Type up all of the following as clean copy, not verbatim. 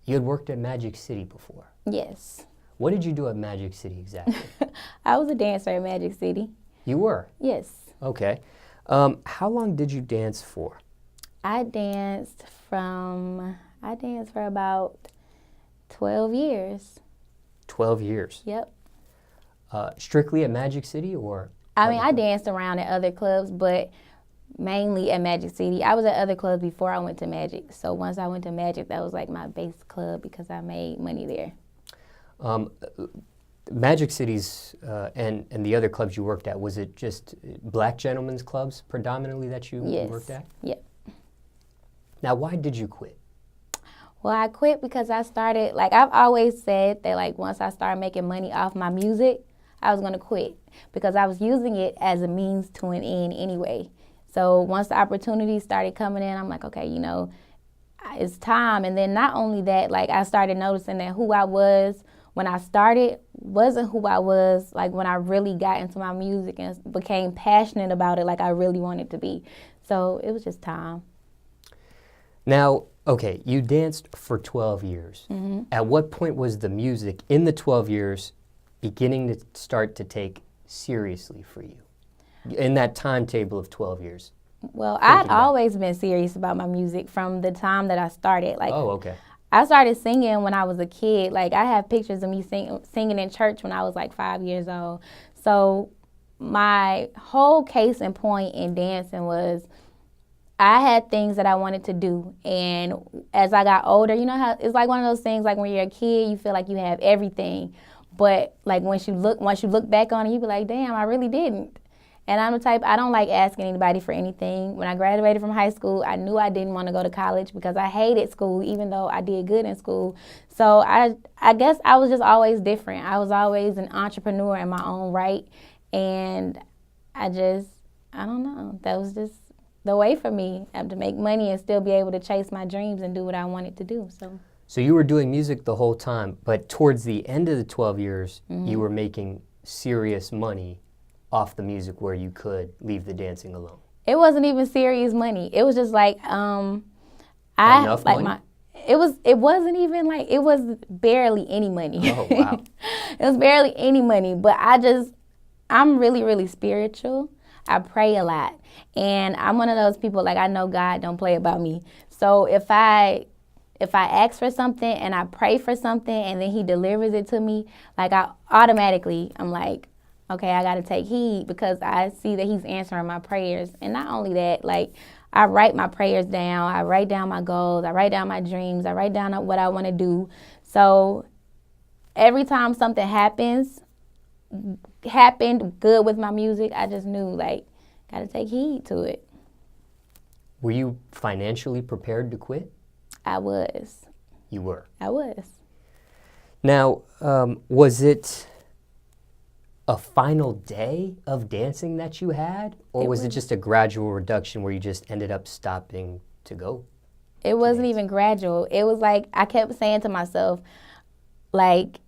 You had worked at Magic City before. Yes. What did you do at Magic City exactly? I was a dancer at Magic City. You were? Yes. Okay. How long did you dance for? I danced for about 12 years. 12 years? Yep. Strictly at Magic City or? I mean, I danced around at other clubs, but mainly at Magic City. I was at other clubs before I went to Magic. So once I went to Magic, that was like my base club because I made money there. Magic City's and the other clubs you worked at, was it just black gentlemen's clubs predominantly that you worked at? Yep. Now, why did you quit? Well, I quit because I started, like I've always said that like once I started making money off my music, I was going to quit because I was using it as a means to an end anyway. So once the opportunities started coming in, I'm like, okay, you know, it's time. And then not only that, like I started noticing that who I was when I started wasn't who I was like when I really got into my music and became passionate about it like I really wanted to be. So it was just time. Now, okay, you danced for 12 years. Mm-hmm. At what point was the music in the 12 years beginning to start to take seriously for you in that timetable of 12 years? Well, I'd always been serious about my music from the time that I started. Like, oh, okay. I started singing when I was a kid. Like, I have pictures of me singing in church when I was like 5 years old. So my whole case in point in dancing was I had things that I wanted to do. And as I got older, you know how it's like one of those things like when you're a kid, you feel like you have everything. But like once you look back on it, you be like, damn, I really didn't. And I'm the type, I don't like asking anybody for anything. When I graduated from high school, I knew I didn't want to go to college because I hated school, even though I did good in school. So I guess I was just always different. I was always an entrepreneur in my own right. And I don't know, that was just the way for me to make money and still be able to chase my dreams and do what I wanted to do. So you were doing music the whole time, but towards the end of the 12 years, you were making serious money off the music where you could leave the dancing alone. It wasn't even serious money. It was just like enough money? It wasn't even like, it was barely any money. Oh, wow. It was barely any money, but I'm really, really spiritual. I pray a lot. And I'm one of those people, like I know God don't play about me. So if I ask for something and I pray for something and then he delivers it to me, like I'm like, okay, I got to take heed because I see that he's answering my prayers. And not only that, like I write my prayers down. I write down my goals. I write down my dreams. I write down what I want to do. So every time something happened good with my music, I just knew like, got to take heed to it. Were you financially prepared to quit? I was. You were? I was. Now, was it a final day of dancing that you had? Or was it just a gradual reduction where you just ended up stopping to go? It wasn't even gradual. It was like, I kept saying to myself, like,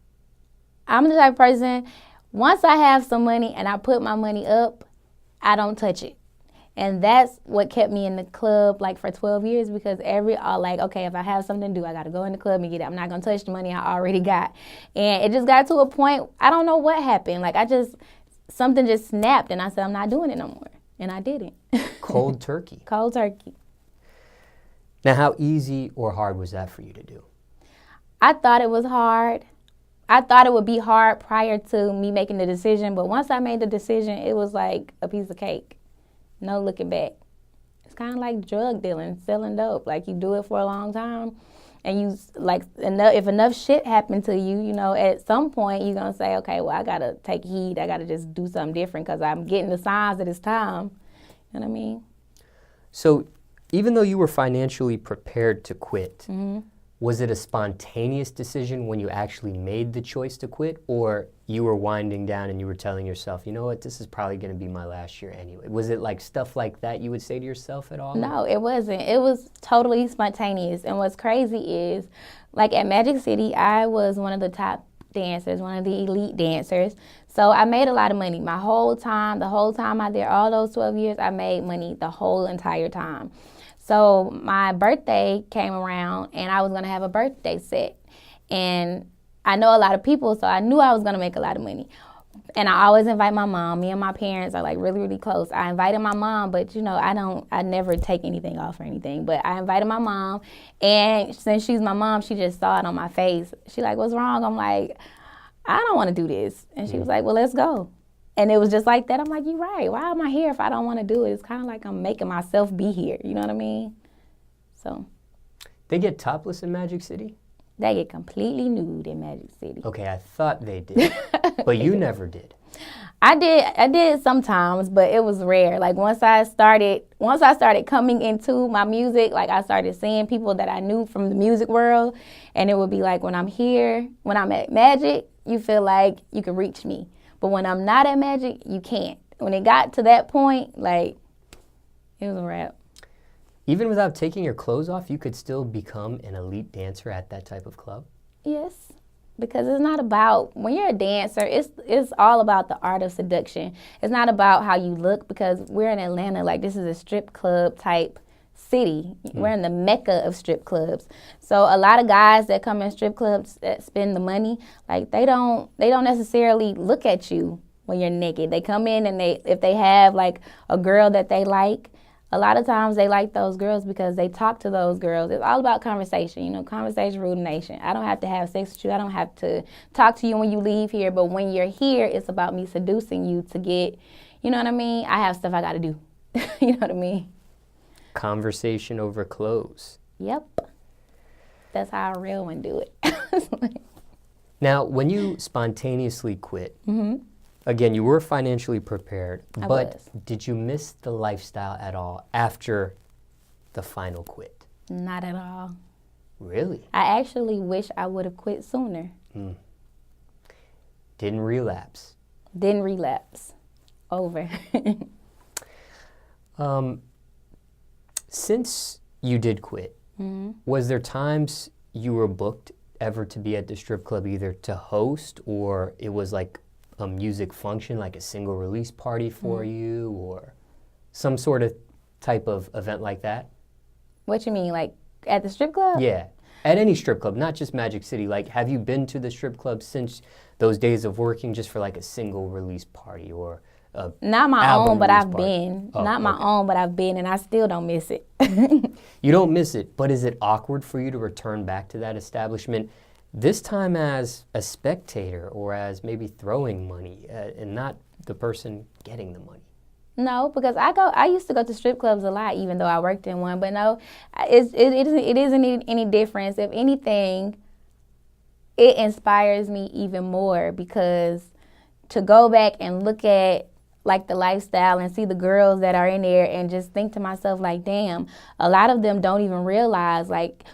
I'm the type of person, once I have some money and I put my money up, I don't touch it. And that's what kept me in the club like for 12 years because okay, if I have something to do, I got to go in the club and get it. I'm not going to touch the money I already got. And it just got to a point, I don't know what happened. Like something just snapped and I said, I'm not doing it no more. And I didn't. Cold turkey. Cold turkey. Now, how easy or hard was that for you to do? I thought it was hard. I thought it would be hard prior to me making the decision, but once I made the decision, it was like a piece of cake. No looking back. It's kind of like drug dealing, selling dope. Like you do it for a long time, and you like if enough shit happened to you, you know, at some point you're gonna say, okay, well I gotta take heed. I gotta just do something different because I'm getting the signs that it's time. You know what I mean? So, even though you were financially prepared to quit, was it a spontaneous decision when you actually made the choice to quit, or you were winding down and you were telling yourself, you know what, this is probably going to be my last year anyway? Was it like stuff like that you would say to yourself at all? No, it wasn't. It was totally spontaneous. And what's crazy is, like at Magic City, I was one of the top dancers, one of the elite dancers. So I made a lot of money the whole time out there, all those 12 years, I made money the whole entire time. So my birthday came around and I was going to have a birthday set. And I know a lot of people, so I knew I was going to make a lot of money. And I always invite my mom. Me and my parents are like really, really close. I invited my mom, but I never take anything off or anything. But I invited my mom, and since she's my mom, she just saw it on my face. She like, what's wrong? I'm like, I don't want to do this. And she was like, well, let's go. And it was just like that. I'm like, you're right. Why am I here if I don't want to do it? It's kind of like I'm making myself be here. You know what I mean? So. They get topless in Magic City? They get completely nude in Magic City. Okay, I thought they did, but you never did. I did sometimes, but it was rare. Like once I started coming into my music, like I started seeing people that I knew from the music world, and it would be like when I'm at Magic, you feel like you can reach me. But when I'm not at Magic, you can't. When it got to that point, like it was a wrap. Even without taking your clothes off, you could still become an elite dancer at that type of club? Yes. Because it's not about, when you're a dancer, it's all about the art of seduction. It's not about how you look, because we're in Atlanta, like this is a strip club type city. We're in the mecca of strip clubs. So a lot of guys that come in strip clubs that spend the money, like they don't necessarily look at you when you're naked. They come in and if they have like a girl that they like, a lot of times they like those girls because they talk to those girls. It's all about conversation. Conversation rule the nation. I don't have to have sex with you. I don't have to talk to you when you leave here. But when you're here, it's about me seducing you to get, you know what I mean? I have stuff I got to do. You know what I mean? Conversation over clothes. Yep. That's how a real one do it. Now, when you spontaneously quit, again, you were financially prepared, but did you miss the lifestyle at all after the final quit? Not at all. Really? I actually wish I would have quit sooner. Didn't relapse? Didn't relapse. Over. Since you did quit, was there times you were booked ever to be at the strip club either to host, or it was like a music function, like a single release party for you, or some sort of type of event like that? What you mean, like at the strip club? Yeah, at any strip club, not just Magic City. Like, have you been to the strip club since those days of working just for like a single release party or a Not my own, but I've been. Oh, Not my own, but I've been, and I still don't miss it. You don't miss it, but is it awkward for you to return back to that establishment, this time as a spectator or as maybe throwing money and not the person getting the money? No, because I used to go to strip clubs a lot, even though I worked in one. But no, it isn't any difference. If anything, it inspires me even more, because to go back and look at like the lifestyle and see the girls that are in there and just think to myself like, damn, a lot of them don't even realize, like,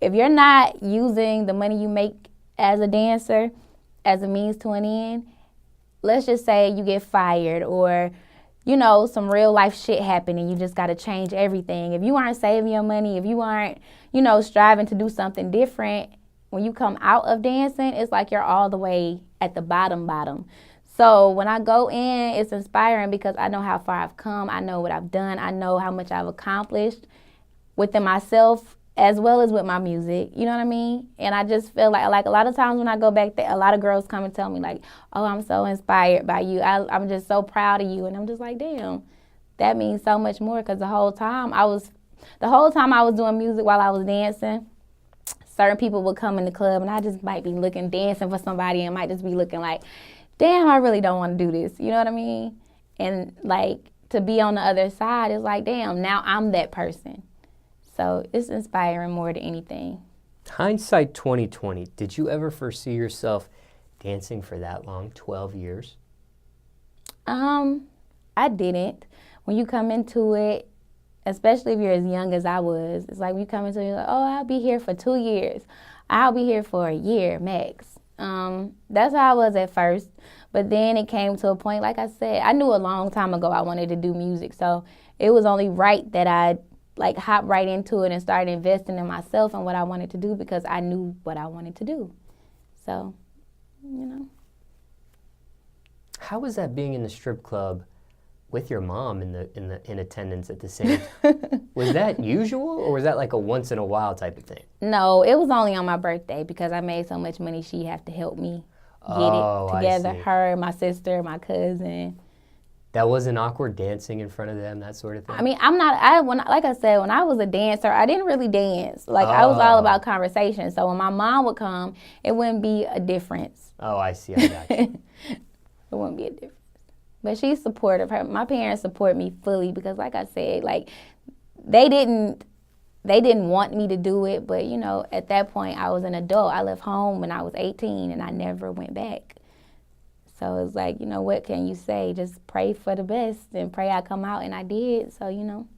if you're not using the money you make as a dancer as a means to an end, let's just say you get fired or, some real life shit happen and you just got to change everything. If you aren't saving your money, if you aren't, striving to do something different, when you come out of dancing, it's like you're all the way at the bottom. So when I go in, it's inspiring because I know how far I've come. I know what I've done. I know how much I've accomplished within myself as well as with my music, you know what I mean? And I just feel like a lot of times when I go back there, a lot of girls come and tell me like, oh, I'm so inspired by you. I'm just so proud of you. And I'm just like, damn, that means so much more, because the whole time I was doing music while I was dancing, certain people would come in the club and I just might be dancing for somebody and might just be looking like, damn, I really don't want to do this. You know what I mean? And like to be on the other side is like, damn, now I'm that person. So it's inspiring more than anything. Hindsight 2020, did you ever foresee yourself dancing for that long, 12 years? I didn't. When you come into it, especially if you're as young as I was, it's like you come into it, like, oh, I'll be here for 2 years. I'll be here for a year max. That's how I was at first. But then it came to a point, like I said, I knew a long time ago I wanted to do music. So it was only right that I hop right into it and start investing in myself and what I wanted to do, because I knew what I wanted to do. So, How was that being in the strip club with your mom in attendance at the same time? Was that usual, or was that like a once in a while type of thing? No, it was only on my birthday because I made so much money. She had to help me get Oh, it together. I see. Her, my sister, my cousin. That wasn't awkward dancing in front of them, that sort of thing? I mean, like I said, when I was a dancer, I didn't really dance. Like, I was all about conversation. So when my mom would come, it wouldn't be a difference. Oh, I see. I got you. It wouldn't be a difference. But she's supportive. My parents support me fully because, like I said, like, they didn't want me to do it. But, you know, at that point, I was an adult. I left home when I was 18, and I never went back. So it's like, you know, what can you say? Just pray for the best and pray I come out, and I did. So, you know.